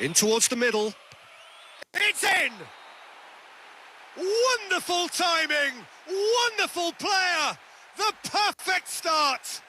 In towards the middle. It's in! Wonderful timing! Wonderful player! The perfect start!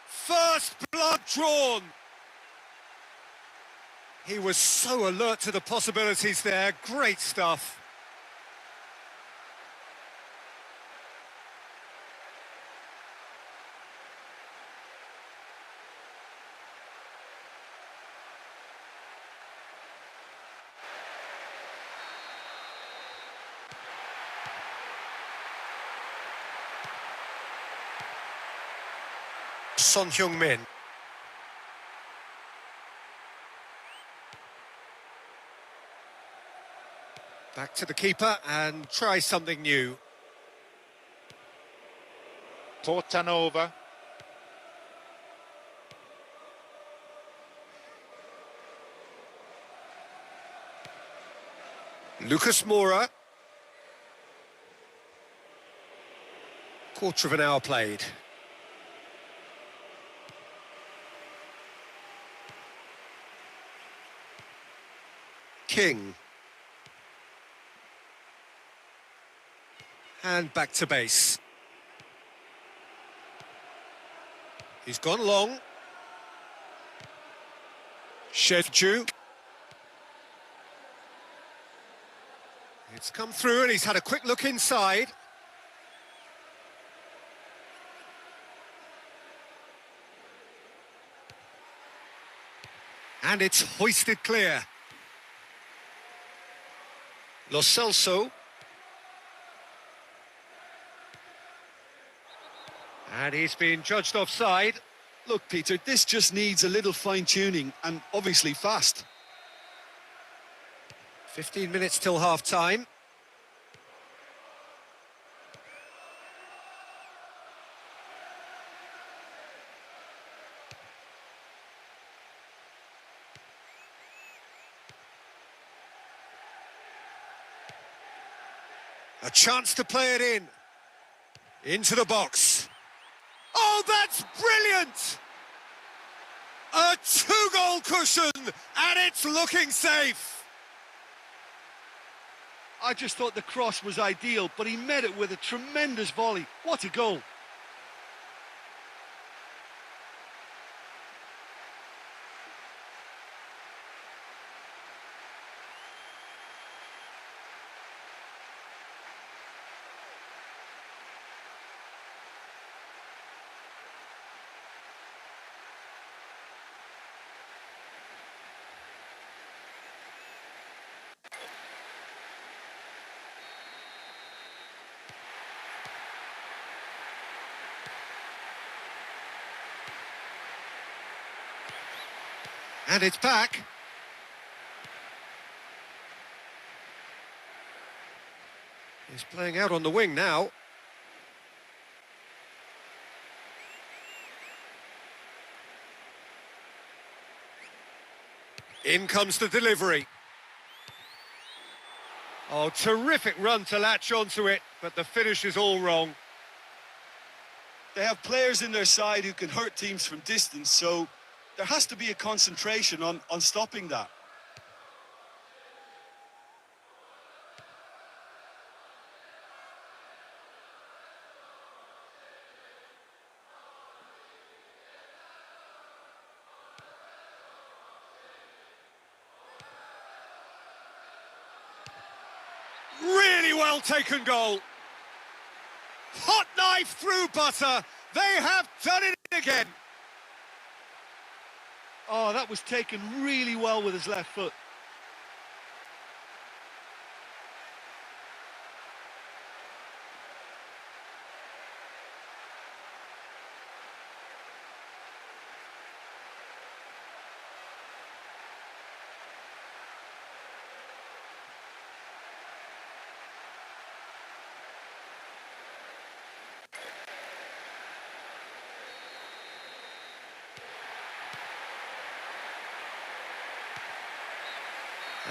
First blood drawn. He was so alert to the possibilities there. Great stuff. Son Heung-min. Back to the keeper and try something new. Tottenham. Lucas Moura. Quarter of an hour played. King. And back to base. He's gone long. Shevju. It's come through and he's had a quick look inside. And it's hoisted clear. Lo Celso. And he's been judged offside. Look, Peter, this just needs a little fine-tuning and obviously fast. 15 minutes till half-time. A chance to play it in. Into the box. Oh, that's brilliant! A two-goal cushion, and it's looking safe. I just thought the cross was ideal, but he met it with a tremendous volley. What a goal. And it's back. He's playing out on the wing now. In comes the delivery. Oh, terrific run to latch onto it, but the finish is all wrong. They have players in their side who can hurt teams from distance, so there has to be a concentration on stopping that. Really well taken goal. Hot knife through butter. They have done it again. Oh, that was taken really well with his left foot.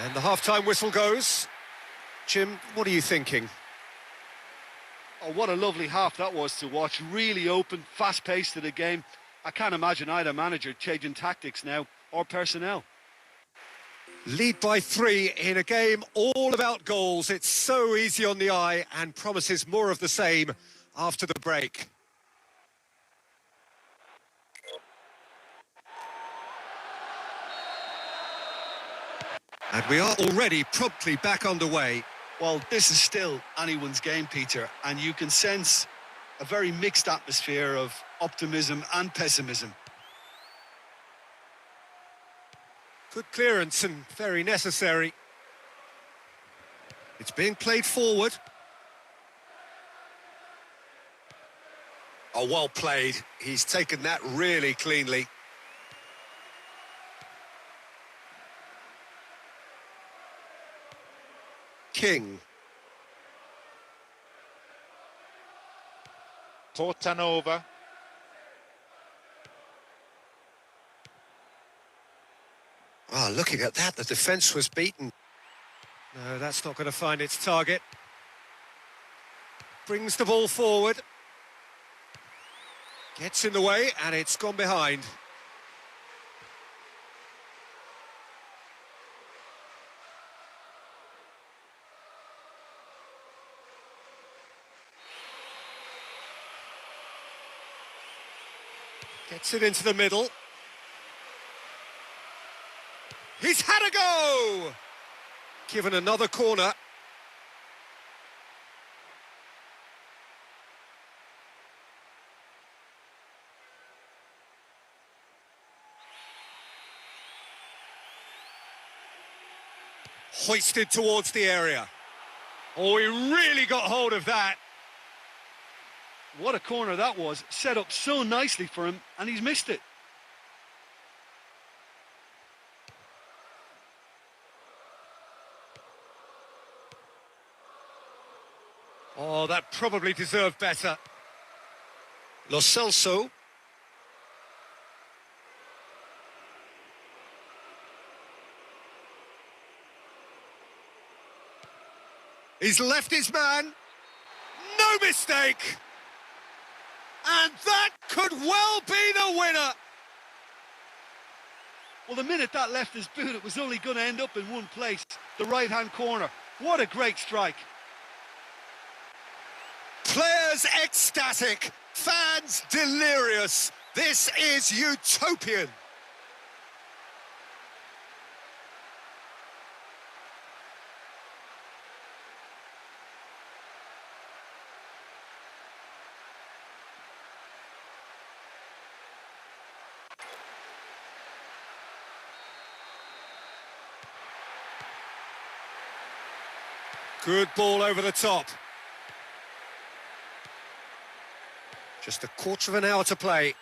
And the half-time whistle goes. Jim, what are you thinking? Oh, what a lovely half that was to watch. Really open, fast-paced to the game. I can't imagine either manager changing tactics now or personnel. Lead by 3 in a game all about goals. It's so easy on the eye and promises more of the same after the break. And we are already promptly back underway. Well, this is still anyone's game, Peter, and you can sense a very mixed atmosphere of optimism and pessimism. Good clearance and very necessary. It's being played forward. Oh, well played. He's taken that really cleanly. King. Tottenham. Ah, looking at that, the defence was beaten. No, that's not going to find its target. Brings the ball forward. Gets in the way, and it's gone behind. Gets it into the middle. He's had a go! Given another corner. Hoisted towards the area. Oh, he really got hold of that. What a corner that was, set up so nicely for him, and he's missed it. Oh, that probably deserved better. Lo Celso. He's left his man. No mistake. And that could well be the winner. Well, the minute that left his boot, it was only going to end up in one place, the right-hand corner. What a great strike. Players ecstatic, fans delirious. This is utopian. Good ball over the top. Just a quarter of an hour to play.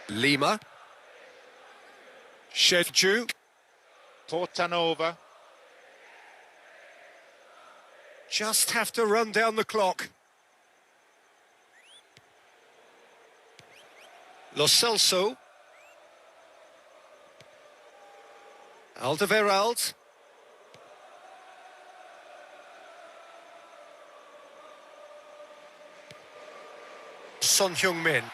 Lima. Shevju. Tottenham. Just have to run down the clock. Lo Celso. Alderweireld. Son Heung-min.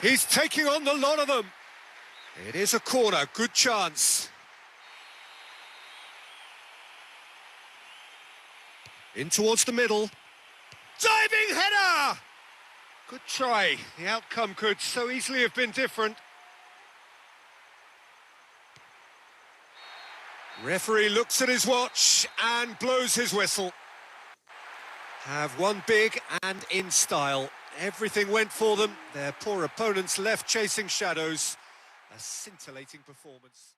He's taking on the lot of them. It is a corner, good chance. In towards the middle. Diving header! Good try. The outcome could so easily have been different. Referee looks at his watch and blows his whistle. Have won big and in style. Everything went for them. Their poor opponents left chasing shadows. A scintillating performance.